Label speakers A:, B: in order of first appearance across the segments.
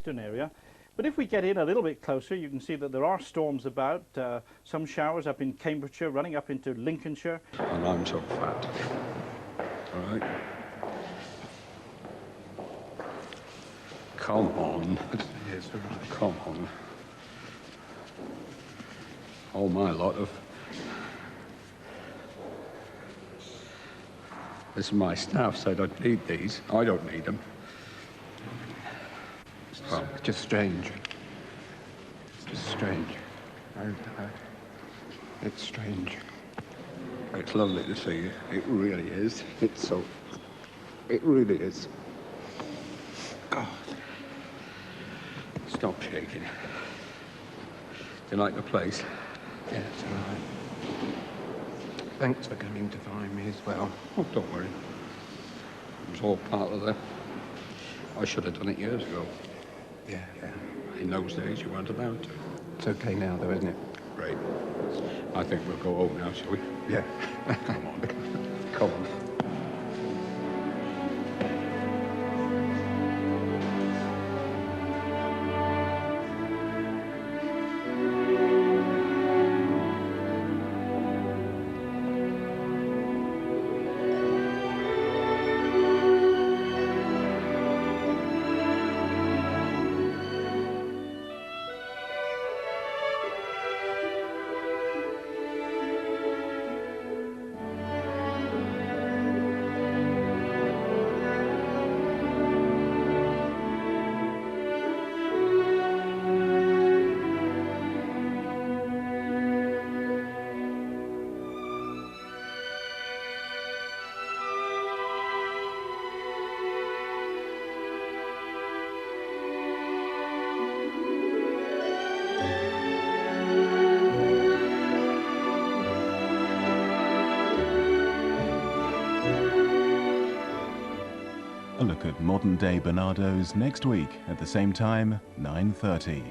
A: western area. But if we get in a little bit closer, you can see that there are storms about, some showers up in Cambridgeshire, running up into Lincolnshire.
B: And I'm so fat. All right. Come on.
C: Yes, all right.
B: Come on. All my lot of... This is my staff said I'd need these. I don't need them.
C: It's just strange. It's just strange. It's strange.
B: It's lovely to see you. It really is. It's so... It really is. God. Stop shaking. Do you like the place?
C: Yeah, it's all right. Thanks for coming to find me as well.
B: Oh, don't worry. It was all part of the... I should have done it years ago.
C: Yeah.
B: In those days, you weren't allowed to.
C: It's okay now, though, isn't it?
B: Right. I think we'll go home now, shall we?
C: Yeah.
B: Come on. Come on.
D: A look at modern-day Barnardos next week at the same time, 9:30.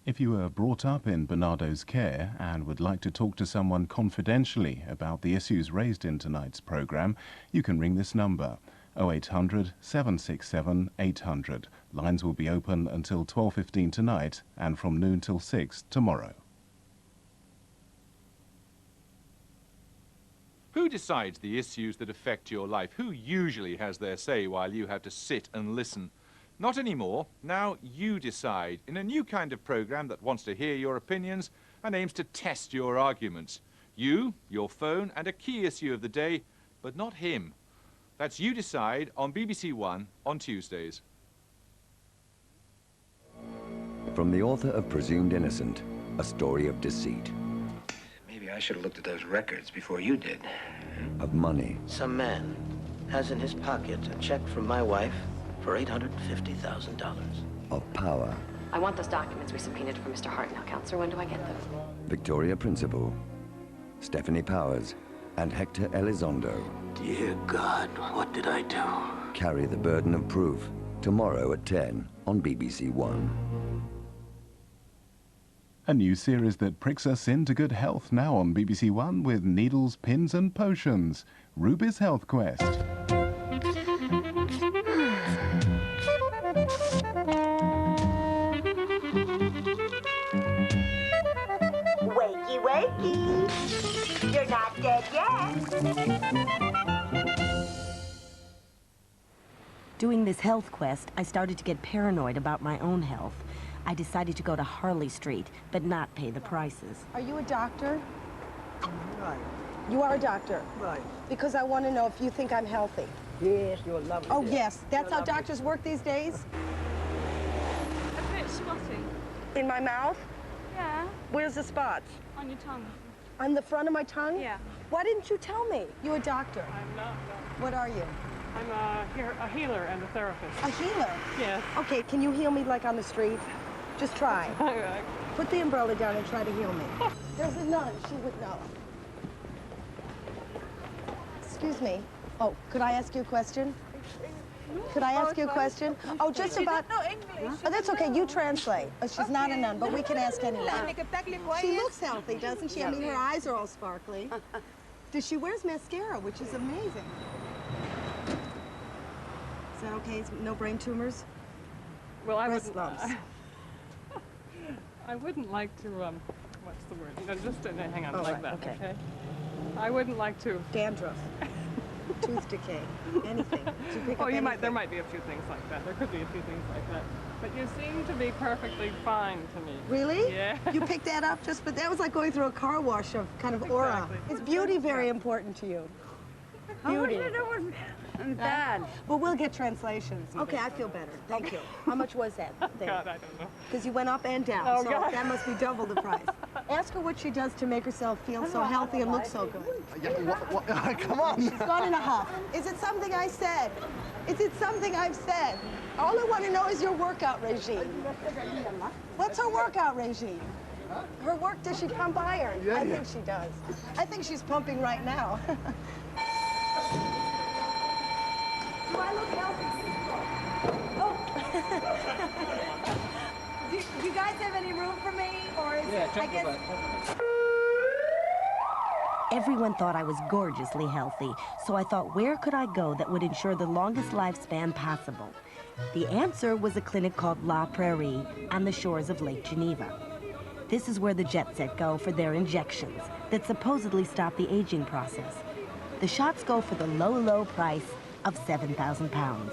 D: If you were brought up in Barnardo's care and would like to talk to someone confidentially about the issues raised in tonight's programme, you can ring this number, 0800 767 800. Lines will be open until 12:15 tonight and from noon till 6 tomorrow.
E: Who decides the issues that affect your life? Who usually has their say while you have to sit and listen? Not anymore. Now you decide in a new kind of program that wants to hear your opinions and aims to test your arguments. You, your phone, and a key issue of the day, but not him. That's You Decide on BBC1 on Tuesdays.
F: From the author of Presumed Innocent, a story of deceit.
G: Maybe I should have looked at those records before you did.
F: Of money.
H: Some man has in his pocket a check from my wife for $850,000.
F: Of power.
I: I want those documents we subpoenaed from Mr. Hartnell, Counselor. When do I get them?
F: Victoria Principal, Stephanie Powers, and Hector Elizondo.
H: Dear God, what did I do?
F: Carry the burden of proof. Tomorrow at 10 on BBC1.
D: A new series that pricks us into good health now on BBC1 with needles, pins and potions. Ruby's Health Quest.
J: Wakey, wakey. You're not dead yet.
K: Doing this health quest, I started to get paranoid about my own health. I decided to go to Harley Street, but not pay the prices.
L: Are you a doctor?
M: Right.
L: You are a doctor?
M: Right.
L: Because I want to know if you think I'm healthy.
M: Yes, you're lovely.
L: Oh,
M: dear.
L: yes. That's
M: You're
L: how doctors work these days?
N: A bit spotty.
L: In my mouth?
N: Yeah.
L: Where's the spots?
N: On your tongue.
L: On the front of my tongue?
N: Yeah.
L: Why didn't you tell me? You're a doctor.
O: I'm not.
L: What are you?
O: I'm a healer and a therapist.
L: A healer?
O: Yes.
L: Okay, can you heal me like on the street? Just try. Put the umbrella down and try to heal me. There's a nun. She would know. Excuse me. Oh, could I ask you a question? Could I ask you a question? Oh, just about...
N: No English.
L: Oh, that's okay. You translate. Oh, she's not a nun, but we can ask anyone. She looks healthy, doesn't she? I mean, her eyes are all sparkly. She wears mascara, which is amazing. Is that okay? No brain tumors?
O: Well, I
L: Breast
O: wouldn't.
L: lumps.
O: I wouldn't like to. What's the word? You know, just hang on
L: Oh,
O: like
L: right,
O: that.
L: okay.
O: Okay. I wouldn't like to.
L: Dandruff. Tooth decay. Anything. Did you pick
O: Oh,
L: up
O: you might.
L: anything?
O: There might be a few things like that. There could be a few things like that. But you seem to be perfectly fine to me.
L: Really?
O: Yeah.
L: You picked that up just, but that was like going through a car wash of kind of aura.
O: Exactly.
L: Is beauty very important to you? Beauty.
M: I'm bad.
L: Well, we'll get translations. Okay, I feel better. Thank you. How much was that?
O: God, I don't know.
L: Because you went up and down,
O: Oh,
L: so
O: God.
L: that must be double the price. Ask her what she does to make herself feel so healthy and look so good.
P: Yeah, come on.
L: She's gone in a huff. Is it something I said? Is it something I've said? All I want to know is your workout regime. What's her workout regime? Her work, does she pump iron? I think she does. I think she's pumping right now. Do I look healthy? Oh. do you guys have any room for me? Or is I guess...
K: Everyone thought I was gorgeously healthy, so I thought, where could I go that would ensure the longest lifespan possible? The answer was a clinic called La Prairie on the shores of Lake Geneva. This is where the jet set go for their injections that supposedly stop the aging process. The shots go for the low, low price of £7,000.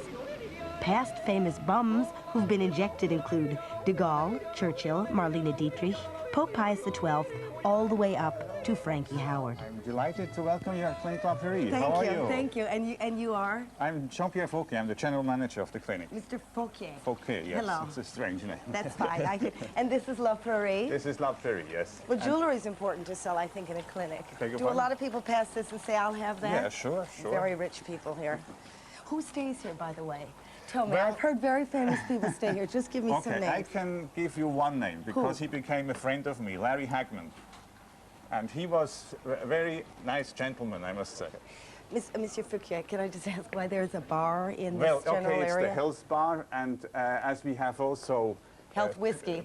K: Past famous bums who've been injected include de Gaulle, Churchill, Marlene Dietrich, Pope Pius XII, all the way up to Frankie Howard.
P: I'm delighted to welcome you at Clinic La Prairie.
L: Thank
P: How are
L: you,
P: you?
L: thank you. And you are?
P: I'm Jean-Pierre Fauquier. I'm the general manager of the clinic.
L: Mr. Fauquier.
P: Fauquier, yes.
L: Hello.
P: It's a strange name.
L: That's fine. And this is La Prairie?
P: This is La Prairie, yes.
L: Well, jewelry is important to sell, I think, in a clinic.
P: Beg your
L: Do a
P: pardon?
L: lot of people pass this and say, I'll have that?
P: Yeah, sure, sure.
L: Very rich people here. Who stays here, by the way? Tell me.
P: Well-
L: I've heard very famous people stay here. Just give me some
P: Okay, I
L: names.
P: can give you one name because he became a friend of me, Larry Hagman. And he was a very nice gentleman, I must say.
L: Monsieur Fauquier, can I just ask why there's a bar in
P: Well,
L: this general
P: okay, it's
L: area?
P: the health bar, and as we have also
L: Health whiskey.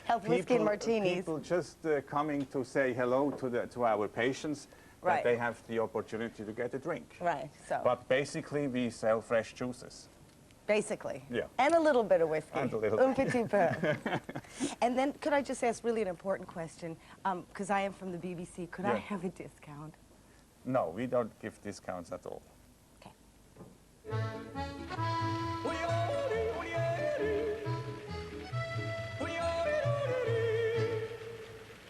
L: Health whiskey and martinis.
P: People just coming to say hello to our patients,
L: Right.
P: that they have the opportunity to get a drink.
L: Right, so.
P: But basically, we sell fresh juices.
L: Basically.
P: Yeah.
L: And a little bit of whiskey.
P: And a little
L: Un
P: bit.
L: petit peu. And then, could I just ask really an important question? Because I am from the BBC. Could I
P: Yeah.
L: have a discount?
P: No, we don't give discounts at all.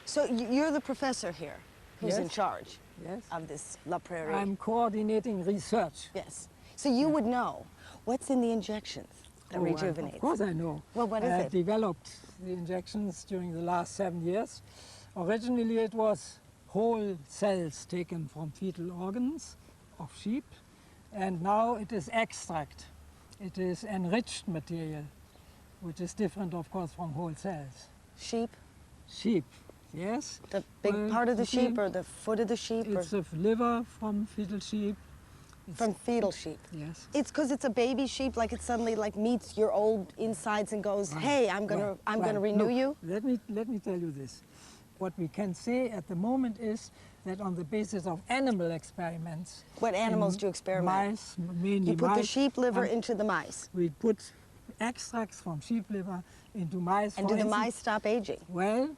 L: So you're the professor here who's in
M: Yes.
L: charge
M: Yes.
L: of this La Prairie.
M: I'm coordinating research.
L: Yes. So you would know what's in the injections that rejuvenates.
M: Of course I know.
L: Well, what is
M: I
L: it?
M: developed the injections during the last 7 years. Originally it was whole cells taken from fetal organs of sheep, and now it is extract. It is enriched material, which is different, of course, from whole cells.
L: Sheep?
M: Sheep, yes.
L: The big part of the sheep or the foot of the sheep?
M: It's
L: or
M: a liver from fetal sheep.
L: from fetal sheep?
M: Yes.
L: It's because it's a baby sheep, like it suddenly like meets your old insides and goes, "Hey, I'm gonna renew
M: Look,
L: you."
M: Let me tell you this. What we can say at the moment is that on the basis of animal experiments.
L: What animals
M: in
L: do you experiment?
M: Mice, mainly
L: You put the
M: mice,
L: sheep liver
M: and
L: into the mice.
M: We put extracts from sheep liver into mice.
L: And
M: for
L: do the
M: instance.
L: mice stop aging?
M: Well,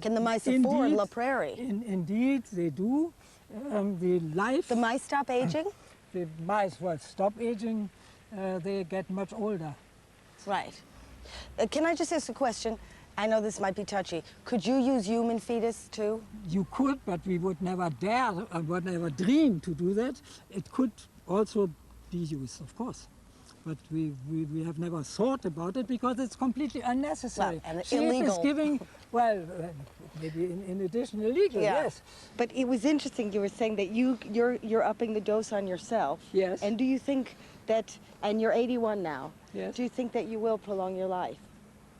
L: can the mice afford
M: indeed,
L: La Prairie?
M: Indeed, they do. The
L: mice stop aging?
M: The mice will stop aging. They get much older.
L: Right. Can I just ask a question? I know this might be touchy. Could you use human fetus too?
M: You could, but we would never dare, would never dream to do that. It could also be used, of course. But we have never thought about it because it's completely unnecessary.
L: Well, and
M: Sheep
L: illegal.
M: is giving, well, maybe in addition illegal,
L: Yeah.
M: yes.
L: But it was interesting. You were saying that you're upping the dose on yourself.
M: Yes.
L: And do you think that, and you're 81 now.
M: Yes.
L: Do you think that you will prolong your life?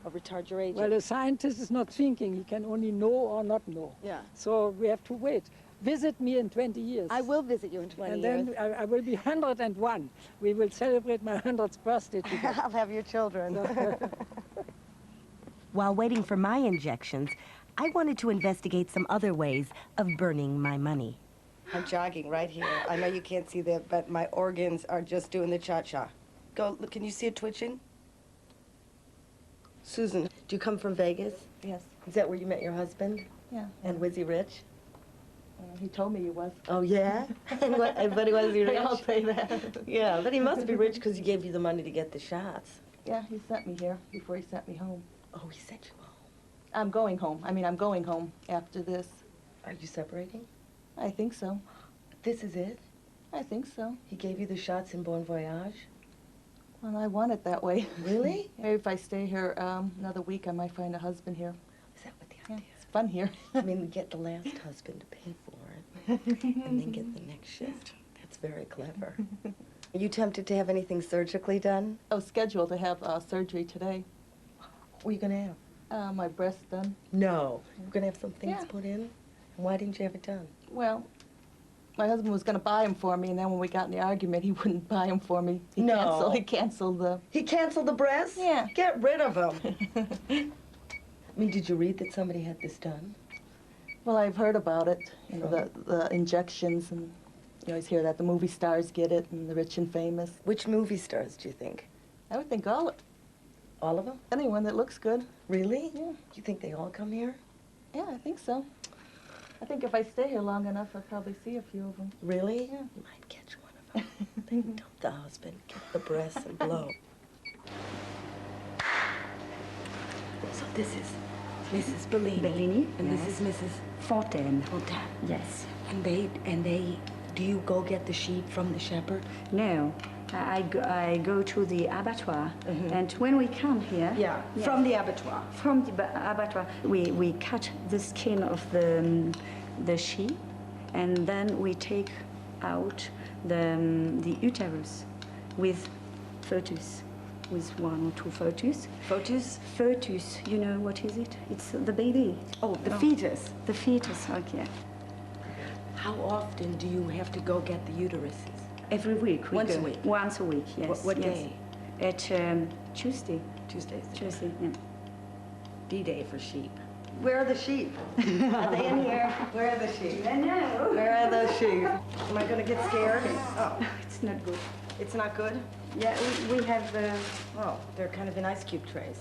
L: or retard your aging?
M: Well, a scientist is not thinking. He can only know or not know.
L: Yeah.
M: So we have to wait. Visit me in 20 years.
L: I will visit you in 20 years.
M: And then I will be 101. We will celebrate my 100th birthday together.
L: I'll have your children.
K: While waiting for my injections, I wanted to investigate some other ways of burning my money.
L: I'm jogging right here. I know you can't see that, but my organs are just doing the cha-cha. Go, look, can you see it twitching? Susan, do you come from Vegas?
Q: Yes.
L: Is that where you met your husband?
Q: Yeah.
L: And was he rich?
Q: He told me he was.
L: Oh, yeah? And what, but was he rich?
Q: They all say that.
L: Yeah, but he must be rich because he gave you the money to get the shots.
Q: Yeah, he sent me here before he sent me home.
L: Oh, he sent you home?
Q: I'm going home. I mean, I'm going home after this.
L: Are you separating?
Q: I think so.
L: This is it?
Q: I think so.
L: He gave you the shots in Bon Voyage?
Q: Well, I want it that way.
L: Really?
Q: Maybe if I stay here another week, I might find a husband here.
L: Is that what the idea?
Q: It's fun here.
L: I mean, get the last husband to pay for it, and then get the next shift. That's very clever. Are you tempted to have anything surgically done?
Q: I was scheduled to have surgery today.
L: What are you going to have?
Q: My breast done.
L: No. You're going to have some things put in? And why didn't you have it done?
Q: Well, my husband was going to buy them for me, and then when we got in the argument, he wouldn't buy them for me. He canceled the...
L: He canceled the breast?
Q: Yeah.
L: Get rid of them. I mean, did you read that somebody had this done?
Q: Well, I've heard about it, you know, the injections, and you always hear that the movie stars get it, and the rich and famous.
L: Which movie stars do you think?
Q: I would think all
L: of them?
Q: Anyone that looks good.
L: Really?
Q: Yeah.
L: You think they all come here?
Q: Yeah, I think so. I think if I stay here long enough, I'll probably see a few of them.
L: Really? Yeah. You might catch one of them. Then dump the husband, get the breasts, and blow. So this is Mrs. Bellini. And
R: yes.
L: this is Mrs.
R: Fontaine.
L: Fontaine.
R: Yes.
L: And they, do you go get the sheep from the shepherd?
R: No. I go to the abattoir, and when we come here...
L: Yeah, from the abattoir.
R: From the abattoir, we cut the skin of the sheep, and then we take out the uterus with fetus, with 1 or 2 fetus.
L: Fetus?
R: Fetus, you know what is it? It's the baby.
L: Oh, the fetus.
R: The fetus, okay.
L: How often do you have to go get the uteruses?
R: Every week.
L: Once a week?
R: Once a week, yes.
L: What
R: yes.
L: day?
R: At Tuesday.
L: Tuesdays.
R: Tuesday, yeah.
L: D-Day for sheep. Where are the sheep? Are they in here? Where are the sheep?
R: I know.
L: Where are those sheep? Am I going to get scared? Oh.
R: It's not good.
L: It's not good?
R: Yeah, we have...
L: Oh, they're kind of in ice cube trays.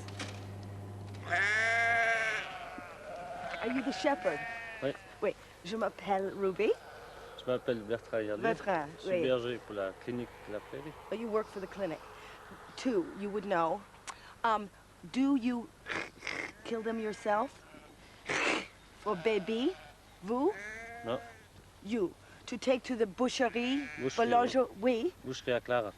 L: Are you the shepherd?
S: Oui.
L: Oui. Je m'appelle Ruby.
S: Je m'appelle Bertrand Yalou.
L: Bertrand,
S: Je suis berger pour la clinique de la Prairie.
L: Oh, you work for the clinic. 2, you would know. Do you kill them yourself? For baby? Vous?
S: Non.
L: You. To take to the boucherie?
S: Boucherie.
L: Oui.
S: Boucherie à Clara.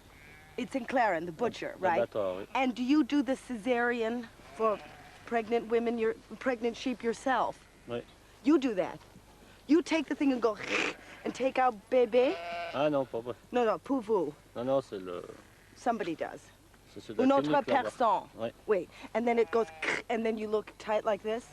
L: It's in Claren, the butcher, right?
S: L'abattoir, oui.
L: And do you do the cesarean for pregnant women, pregnant sheep yourself?
S: Oui.
L: You do that. You take the thing and go and take out bébé?
S: Ah non, pas moi.
L: No, pour vous.
S: Non, c'est le...
L: Somebody does.
S: C'est
L: Une autre personne.
S: Oui.
L: Wait, and then it goes, and then you look tight like this?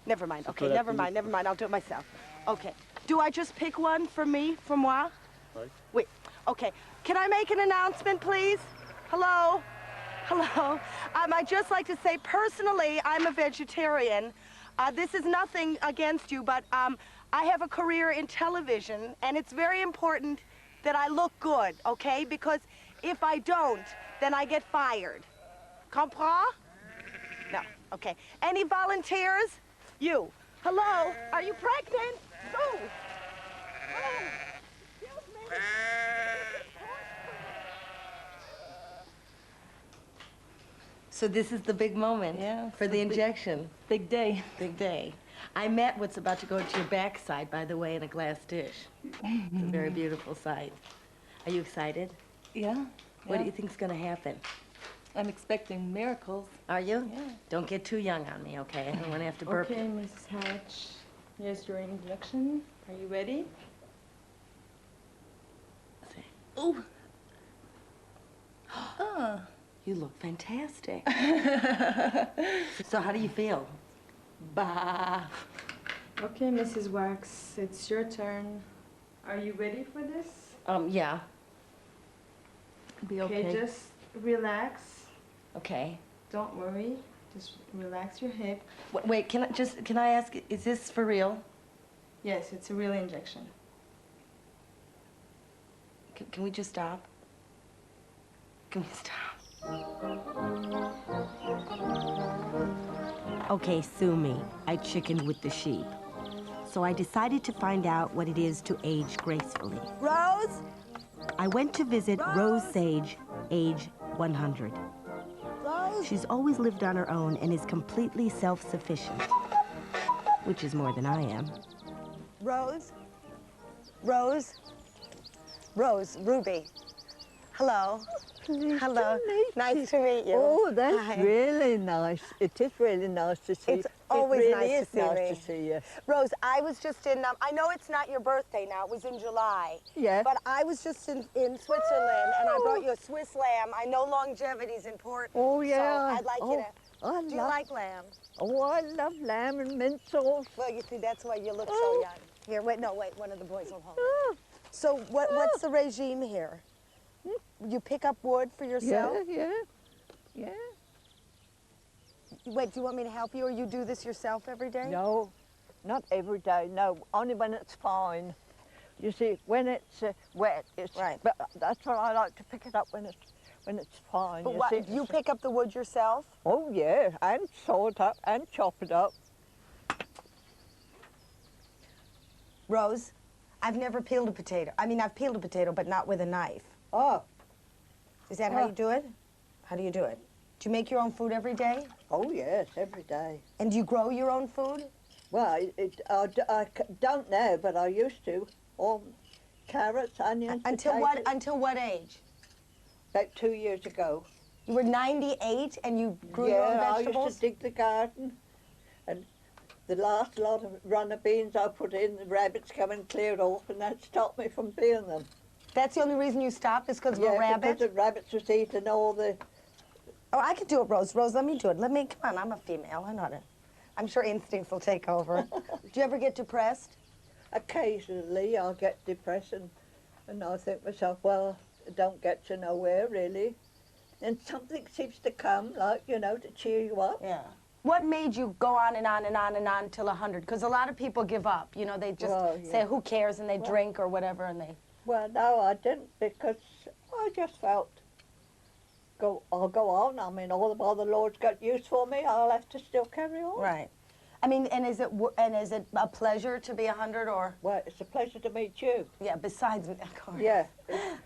L: Never mind, okay, never mind, I'll do it myself. Okay. Do I just pick one for me, for moi?
S: Oui.
L: Wait, okay. Can I make an announcement, please? Hello? Hello? I'd just like to say, personally, I'm a vegetarian. This is nothing against you, but I have a career in television, and it's very important that I look good, okay? Because if I don't, then I get fired. Comprends? No, okay. Any volunteers? You. Hello? Are you pregnant? Oh. Oh. Excuse me. So this is the big moment for the injection.
Q: Big day.
L: Big day. I met what's about to go to your backside, by the way, in a glass dish. It's a very beautiful sight. Are you excited?
Q: Yeah.
L: What do you think's going to happen?
Q: I'm expecting miracles.
L: Are you?
Q: Yeah.
L: Don't get too young on me, okay? I don't want to have to burp.
Q: Okay, Mrs. Hatch. Here's your injection. Are you ready?
L: Oh.
Q: Ah.
K: You look fantastic. So how do you feel?
L: Bah. Okay, Mrs. Wax, it's your turn. Are you ready for this?
K: Yeah. Be okay.
L: Okay, just relax.
K: Okay.
L: Don't worry. Just relax your hip.
K: Wait, can I ask, is this for real?
L: Yes, it's a real injection.
K: Can we just stop? Can we stop? Okay, sue me. I chickened with the sheep. So I decided to find out what it is to age gracefully.
J: Rose?
K: I went to visit Rose Sage, age 100.
J: Rose?
K: She's always lived on her own and is completely self-sufficient, which is more than I am.
J: Rose? Rose? Rose, Ruby. Hello. Hello. Nice to meet you.
T: Oh, that's
J: Hi.
T: really nice. It is really nice to see.
J: It's always
T: really
J: nice to see
T: nice
J: me.
T: to see you.
J: Rose, I was just in, I know it's not your birthday now, it was in July.
T: Yes.
J: But I was just in Switzerland and I brought you a Swiss lamb. I know longevity is important.
T: Oh, yeah.
J: So I'd like you to. Do you like lamb?
T: Oh, I love lamb and mint sauce.
J: Well, you see, that's why you look so young. Here, wait, no, wait, one of the boys will hold it. So what's the regime here? You pick up wood for yourself?
T: Yeah.
J: Wait, do you want me to help you or you do this yourself every day?
T: No, not every day, no, only when it's fine. You see, when it's wet, it's right. But that's what I like to pick it up when it's fine.
J: But
T: you
J: what,
T: see.
J: you pick up the wood yourself?
T: Oh yeah, and saw it up and chop it up.
J: Rose, I've never peeled a potato. I mean, I've peeled a potato, but not with a knife.
T: Oh.
J: Is that how you do it? How do you do it? Do you make your own food every day?
T: Oh yes, every day.
J: And do you grow your own food?
T: Well, I don't know, but I used to. All carrots, onions,
J: Until
T: potatoes.
J: Until what age?
T: About 2 years ago.
J: You were 98 and you grew your own vegetables?
T: I used to dig the garden, and the last lot of runner beans I put in, the rabbits come and cleared off, and that stopped me from peeling them.
J: That's the only reason you stopped, is because of a rabbit?
T: Yeah, because the rabbits was eating all the...
J: Oh, I could do it, Rose. Rose, let me do it. Come on, I'm a female. I know it. I'm sure instincts will take over. Do you ever get depressed?
T: Occasionally I get depressed and I think to myself, well, I don't get to nowhere really. And something seems to come, like, you know, to cheer you up.
J: Yeah. What made you go on and on and on and on till 100? Because a lot of people give up. You know, they just say, who cares, and they drink or whatever, and they...
T: Well, no, I didn't, because I just felt, I'll go on. I mean, all the Lord's got use for me, I'll have to still carry on.
J: Right. I mean, and is it a pleasure to be 100, or?
T: Well, it's a pleasure to meet you.
J: Yeah, besides, of course.
T: Yeah.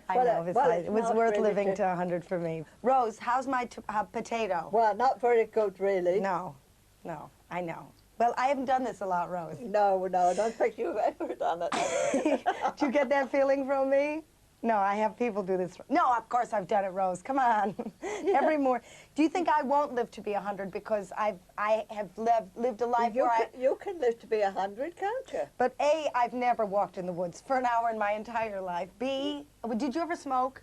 J: I know, besides, it was worth
T: really
J: living to 100 for me. Rose, how's my potato?
T: Well, not very good, really.
J: No, I know. Well, I haven't done this a lot, Rose.
T: No, I don't think you've ever done it.
J: Do you get that feeling from me? No, I have people do this. No, of course I've done it, Rose. Come on.
T: Yeah.
J: Every morning. Do you think I won't live to be 100 because I have lived a life where
T: you can live to be 100, can't you?
J: But A, I've never walked in the woods for an hour in my entire life. B, did you ever smoke?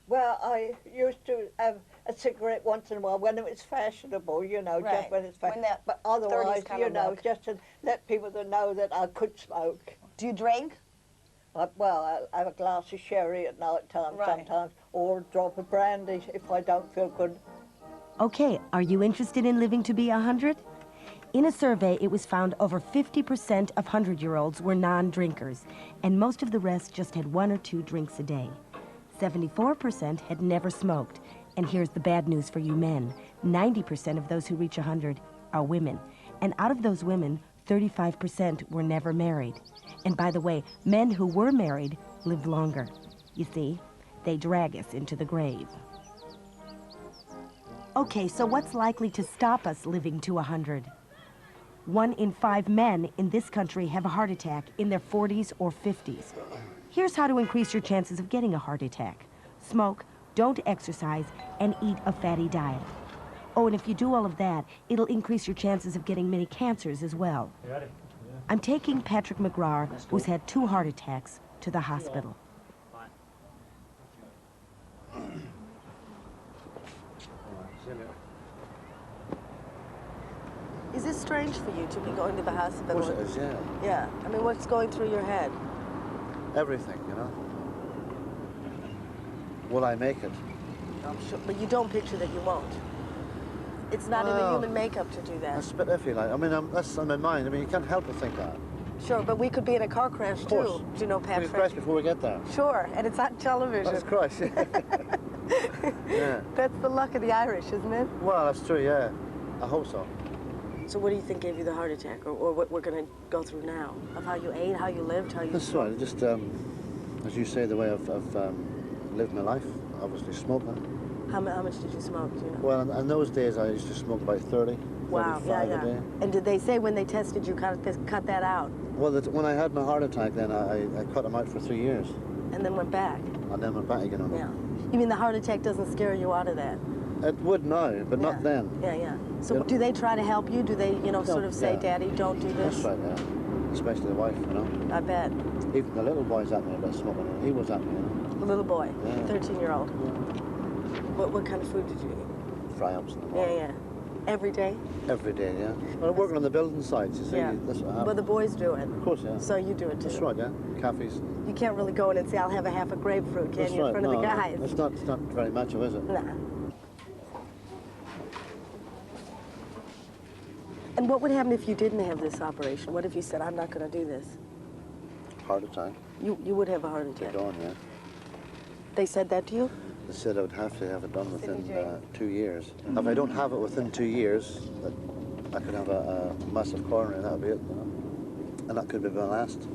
T: Well, I used to have a cigarette once in a while when it was fashionable, you know, just when it's fashionable. But otherwise, you know, just to let people know that I could smoke.
J: Do you drink?
T: Well, I have a glass of sherry at night time sometimes, or a drop of brandy if I don't feel good.
K: Okay, are you interested in living to be 100? In a survey, it was found over 50% of 100-year-olds were non-drinkers, and most of the rest just had 1 or 2 drinks a day. 74% had never smoked, and here's the bad news for you men. 90% of those who reach 100 are women, and out of those women, 35% were never married. And by the way, men who were married lived longer. You see, they drag us into the grave. Okay, so what's likely to stop us living to 100? 1 in 5 men in this country have a heart attack in their 40s or 50s. Here's how to increase your chances of getting a heart attack. Smoke, don't exercise, and eat a fatty diet. Oh, and if you do all of that, it'll increase your chances of getting many cancers as well. I'm taking Patrick McGraw, who's had 2 heart attacks, to the hospital.
J: strange for you to be going to the hospital.
U: Of course it is, yeah.
J: Yeah. I mean, what's going through your head?
U: Everything, you know. Will I make it?
J: I'm sure, but you don't picture that you won't. It's not in the human makeup to do that.
U: That's a bit iffy, like. I mean, that's on my mind. I mean, you can't help but think that.
J: Sure, but we could be in a car crash
U: Of course.
J: too. Do you know, Patrick?
U: We crash before we get there.
J: Sure, and it's on television.
U: Let's crash. Yeah.
J: That's the luck of the Irish, isn't it?
U: Well, that's true, yeah. I hope so.
J: So what do you think gave you the heart attack, or what we're going to go through now? Of how you ate, how you lived, how you...
U: That's right. Just, as you say, the way I've lived my life. Obviously smoking.
J: How much did you smoke, do you know?
U: Well, in those days, I used to smoke about 30,
J: wow,
U: 35 a day.
J: And did they say when they tested you, cut that out?
U: Well, when I had my heart attack, then I cut them out for 3 years.
J: And then went back?
U: And then went back again on
J: Yeah. You mean the heart attack doesn't scare you out of that?
U: It would now, but not then.
J: Yeah, yeah. So do they try to help you? Do they, you know, sort of say, Daddy, don't do this?
U: That's right, yeah. Especially the wife, you know.
J: I bet.
U: Even the little boy's at me about smoking. He was at me, you know.
J: The little boy,
U: Yeah.
J: 13-year-old. What kind of food did you eat?
U: Fry-ups in the
J: Yeah,
U: morning.
J: yeah. Every day?
U: Every day, yeah. Well, I'm working on the building sites, you see.
J: Yeah.
U: That's what happens.
J: Well, the boys do it.
U: Of course, yeah.
J: So you do it too.
U: That's right, yeah. Cafes.
J: You can't really go in and say, I'll have a half a grapefruit, can
U: That's
J: you, in
U: right.
J: front of
U: No,
J: the guys?
U: It's not very macho, is it?
J: Nah. And what would happen if you didn't have this operation? What if you said, I'm not going to do this?
U: Heart attack.
J: You would have a heart attack.
U: Gone, yeah.
J: They said that to you?
U: They said I would have to have it done within 2 years. If I don't have it within 2 years, that I could have a massive coronary, and that would be it, you know? And that could be my last.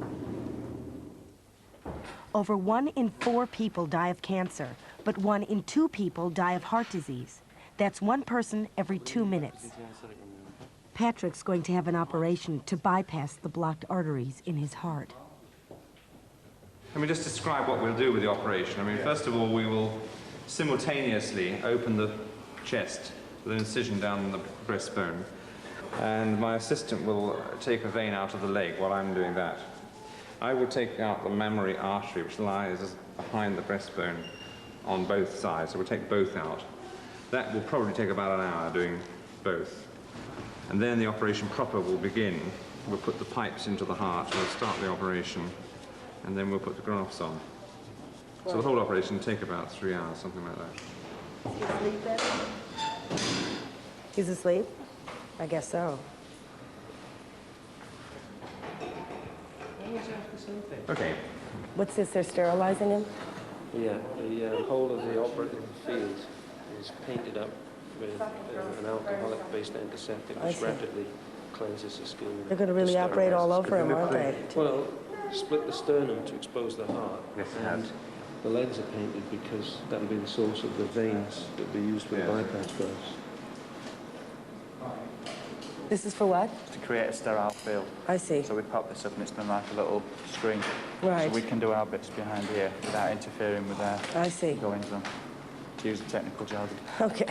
K: Over 1 in 4 people die of cancer, but 1 in 2 people die of heart disease. That's 1 person every 2 minutes. Patrick's going to have an operation to bypass the blocked arteries in his heart.
E: Let me just describe what we'll do with the operation. I mean, first of all, we will simultaneously open the chest with an incision down the breastbone. And my assistant will take a vein out of the leg while I'm doing that. I will take out the mammary artery, which lies behind the breastbone on both sides. So we'll take both out. That will probably take about an hour doing both. And then the operation proper will begin. We'll put the pipes into the heart, we'll start the operation, and then we'll put the grafts on. So the whole operation will take about 3 hours, something like that.
J: He's asleep? I guess so.
E: Okay.
J: What's this? They're sterilizing him?
S: Yeah, the whole of the operating field is painted up with an alcoholic-based antiseptic which rapidly cleanses the skin.
J: They're going to really operate all over him, aren't they?
S: Well, split the sternum to expose the heart.
E: Yes,
S: and the legs are painted because that'll be the source of the veins that will be used for the bypass grafts.
J: This is for what?
V: To create a sterile field.
J: I see.
V: So we pop this up and it's done like a little screen.
J: Right.
V: So we can do our bits behind here without interfering with their goings-on. To use the technical jargon.
J: Okay.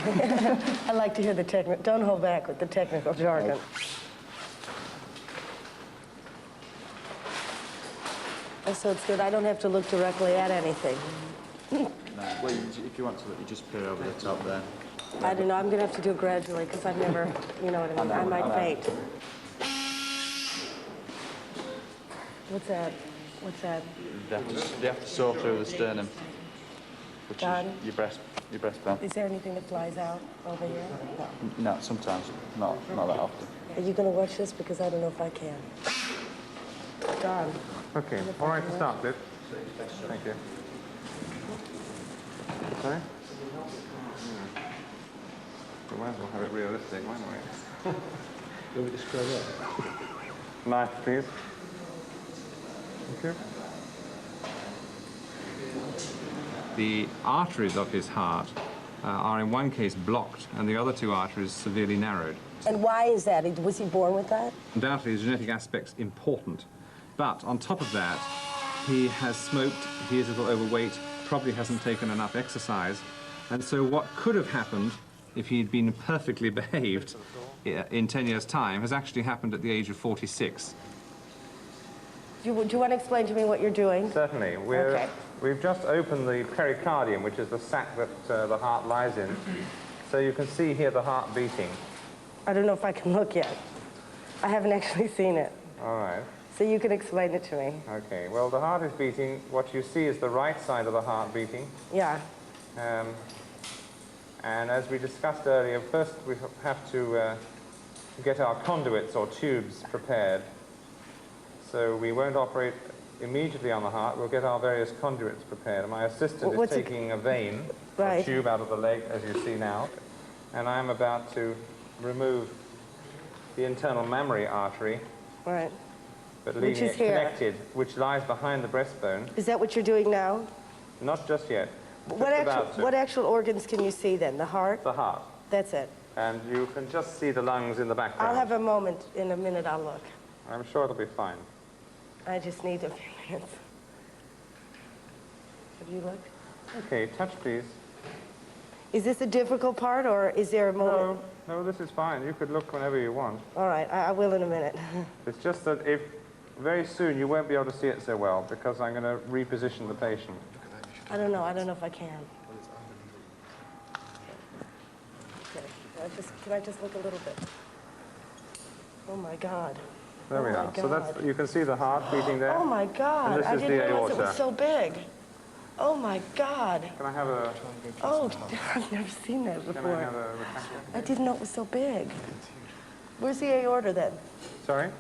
J: I like to hear the technical. Don't hold back with the technical jargon. Oh, so it's good. I don't have to look directly at anything.
V: No. Well, if you want to, you just peer over the top there.
J: I don't know. I'm going to have to do it gradually because I've never, you know what I mean? I might faint. What's that? What's that?
V: They have to saw through the sternum, which is your breastbone.
J: Is there anything that flies out over here? No.
V: No, sometimes. Not that often.
J: Are you going to watch this? Because I don't know if I can. Don.
E: Okay, all right to start with. Thank you. Sorry? We might as well have it realistic, why not?
S: Do we describe that?
E: Knife, please. Thank you. The arteries of his heart are in one case blocked and the other 2 arteries severely narrowed.
J: And why is that? Was he born with that?
E: Undoubtedly, the genetic aspect's important. But on top of that, he has smoked, he is a little overweight, probably hasn't taken enough exercise. And so what could have happened if he'd been perfectly behaved in 10 years' time has actually happened at the age of 46.
J: Do you want to explain to me what you're doing?
E: Certainly. We've just opened the pericardium, which is the sac that the heart lies in. So you can see here the heart beating.
J: I don't know if I can look yet.
A: I haven't actually seen it.
V: All right.
A: So you can explain it to me.
V: Okay, well, the heart is beating. What you see is the right side of the heart beating.
A: Yeah.
V: And as we discussed earlier, first we have to get our conduits or tubes prepared. So we won't operate immediately on the heart. We'll get our various conduits prepared. And my assistant is taking a vein, a tube out of the leg, as you see now. And I'm about to remove the internal mammary artery.
A: Right.
V: But leaving it connected, which lies behind the breastbone.
A: Is that what you're doing now?
V: Not just yet.
A: What actual organs can you see then? The heart?
V: The heart.
A: That's it.
V: And you can just see the lungs in the background.
A: I'll have a moment. In a minute, I'll look.
V: I'm sure it'll be fine.
A: I just need a few minutes. Have you looked?
V: Okay, touch please.
A: Is this a difficult part, or is there a moment?
V: No, this is fine. You could look whenever you want.
A: All right, I will in a minute.
V: It's just that if very soon you won't be able to see it so well because I'm going to reposition the patient.
A: I don't know if I can. Okay, can I just look a little bit? Oh my God.
V: There we are. So that's, you can see the heart beating there.
A: Oh my God,
V: and this
A: I
V: is
A: didn't
V: the
A: realize
V: aorta.
A: it was so big. Oh my God.
V: Can I have a...
A: Oh, I've never seen that before.
V: Can I have a retraction?
A: I didn't know it was so big. Where's the aorta then?
V: Sorry?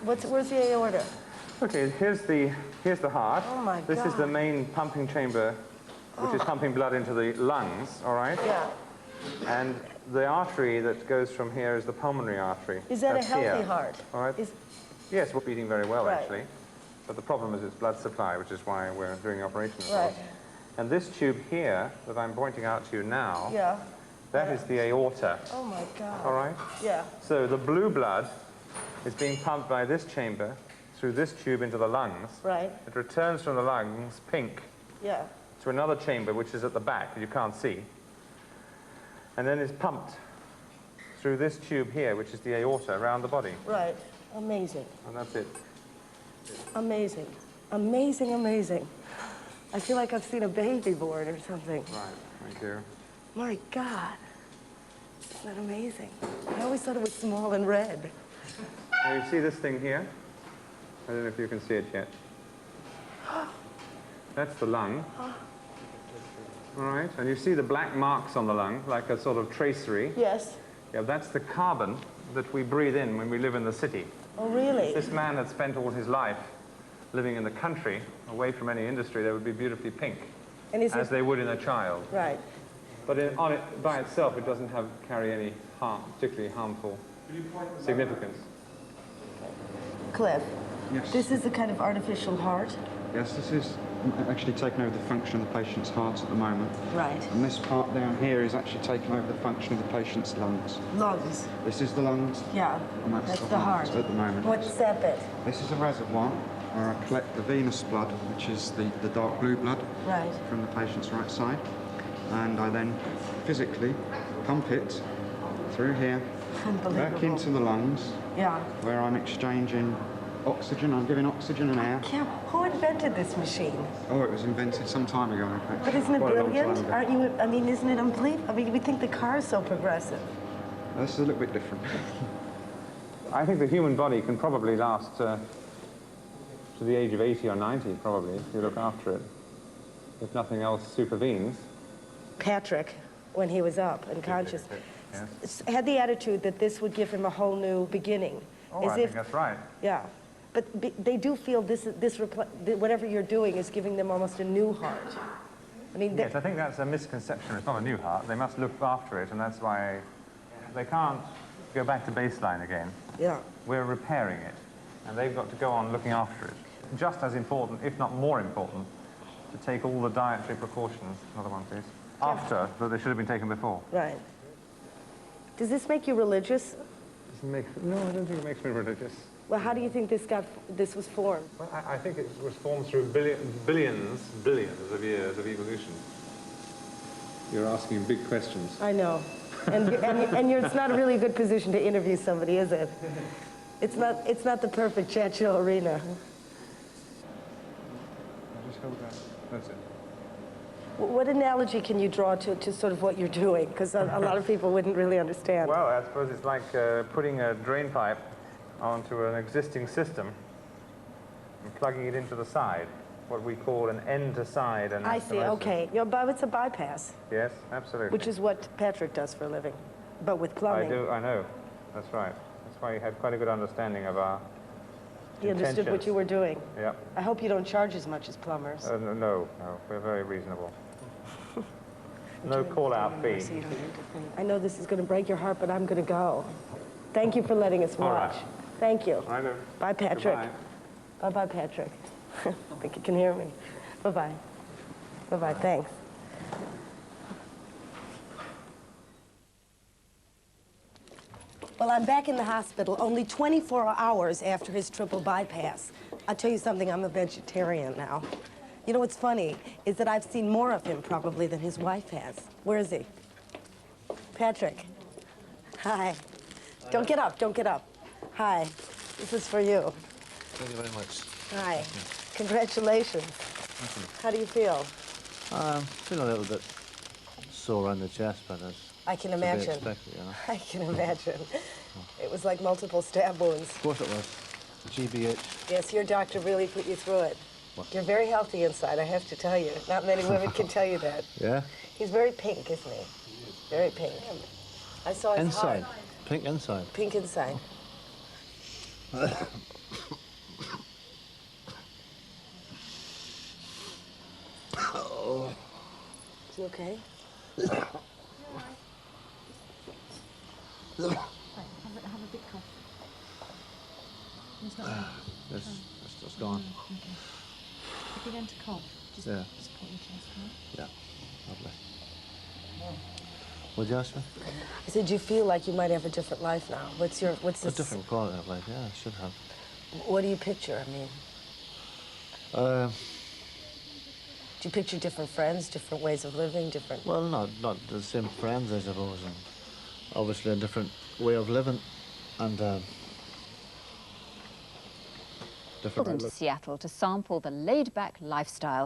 A: Where's the aorta?
V: Okay, here's the heart.
A: Oh my God.
V: This is the main pumping chamber, which is pumping blood into the lungs, all right?
A: Yeah.
V: And the artery that goes from here is the pulmonary artery.
A: Is that
V: That's
A: a healthy
V: here.
A: heart?
V: All right. Yes, we're beating very well,
A: Right.
V: actually. But the problem is its blood supply, which is why we're doing the operation, of
A: Right.
V: course. And this tube here that I'm pointing out to you now,
A: Yeah.
V: that is the aorta.
A: Oh my God.
V: All right?
A: Yeah.
V: So the blue blood is being pumped by this chamber through this tube into the lungs.
A: Right.
V: It returns from the lungs, pink,
A: Yeah.
V: to another chamber, which is at the back, that you can't see. And then is pumped through this tube here, which is the aorta, around the body.
A: Right. Amazing.
V: And that's it.
A: Amazing. Amazing, amazing. I feel like I've seen a baby born or something.
V: Right. Thank you.
A: My God. Isn't that amazing? I always thought it was small and red.
V: Now you see this thing here? I don't know if you can see it yet. That's the lung. All right, and you see the black marks on the lung, like a sort of tracery.
A: Yes.
V: Yeah, that's the carbon that we breathe in when we live in the city.
A: Oh, really?
V: If this man had spent all his life living in the country, away from any industry, they would be beautifully pink,
A: And is
V: as they would in a child.
A: Right.
V: But on it by itself, it doesn't carry any particularly harmful significance.
A: Cliff.
U: Yes.
A: This is a kind of artificial heart.
U: Yes, this is actually taking over the function of the patient's heart at the moment.
A: Right.
U: And this part down here is actually taking over the function of the patient's lungs.
A: Lungs.
U: This is the lungs.
A: Yeah.
U: And that's
A: the heart
U: at the moment.
A: What's that bit?
U: This is a reservoir where I collect the venous blood, which is the dark blue blood
A: Right.
U: from the patient's right side. And I then physically pump it through here, back into the lungs,
A: Yeah.
U: where I'm exchanging oxygen. I'm giving oxygen and air.
A: Yeah. Who invented this machine?
U: Oh, it was invented some time ago, in fact.
A: But isn't it
U: Quite a long time
A: brilliant?
U: ago.
A: Aren't you? I mean, isn't it unbelievable? I mean, we think the car is so progressive.
U: This is a little bit different.
V: I think the human body can probably last to the age of 80 or 90, probably, if you look after it. If nothing else supervenes.
A: Patrick, when he was up and conscious, had the attitude that this would give him a whole new beginning.
V: Oh, I think that's right.
A: Yeah. But they do feel whatever you're doing is giving them almost a new heart. I mean,
V: Yes, I think that's a misconception. It's not a new heart. They must look after it, and that's why they can't go back to baseline again.
A: Yeah.
V: We're repairing it, and they've got to go on looking after it. Just as important, if not more important, to take all the dietary precautions, another one please, after that they should have been taken before.
A: Right. Does this make you religious?
V: No, I don't think it makes me religious.
A: Well, how do you think this was formed?
V: Well, I think it was formed through billions of years of evolution. You're asking big questions.
A: I know. And it's not a really good position to interview somebody, is it? It's not the perfect chat show arena.
V: Just hold that. That's it.
A: What analogy can you draw to sort of what you're doing? Because a lot of people wouldn't really understand.
V: Well, I suppose it's like putting a drain pipe onto an existing system and plugging it into the side, what we call an end-to-side.
A: I see, okay. But it's a bypass.
V: Yes, absolutely.
A: Which is what Patrick does for a living, but with plumbing.
V: I know. That's right. That's why he had quite a good understanding of our
A: He understood what you were doing.
V: Yeah.
A: I hope you don't charge as much as plumbers.
V: No, we're very reasonable. No call-out fee.
A: I know this is going to break your heart, but I'm going to go. Thank you for letting us watch.
V: Right.
A: Thank you.
V: I know.
A: Bye, Patrick.
V: Goodbye.
A: Bye-bye, Patrick. I think you can hear me. Bye-bye. Bye-bye, thanks. Well, I'm back in the hospital only 24 hours after his triple bypass. I'll tell you something, I'm a vegetarian now. You know what's funny is that I've seen more of him probably than his wife has. Where is he? Patrick. Hi. Don't get up, don't get up. Hi. This is for you.
U: Thank you very much.
A: Hi. Congratulations.
U: Thank you.
A: How do you feel?
U: Feel a little bit sore around the chest, but that's
A: I can
U: to be
A: imagine.
U: expected, you know.
A: I can imagine. It was like multiple stab wounds.
U: Of course it was. GBH.
A: Yes, your doctor really put you through it.
U: What?
A: You're very healthy inside, I have to tell you. Not many women can tell you that.
U: Yeah?
A: He's very pink, isn't he? Very pink. I saw his
U: Inside.
A: heart.
U: Pink inside.
A: Pink inside.
U: Oh.
A: Is he okay?
R: Have a big cough. It's not
U: It's gone.
R: Okay. If you're going to cough, just
U: Yeah.
R: support your chest, right?
U: Yeah. Lovely. What'd you ask me?
A: I said, you feel like you might have a different life now. What's
U: A
A: this?
U: different quality of life, yeah, I should have.
A: What do you picture? I mean, do you picture different friends, different ways of living, different?
U: Well, not the same friends, I suppose, and obviously a different way of living, and different
B: Into Seattle to sample the laid-back lifestyle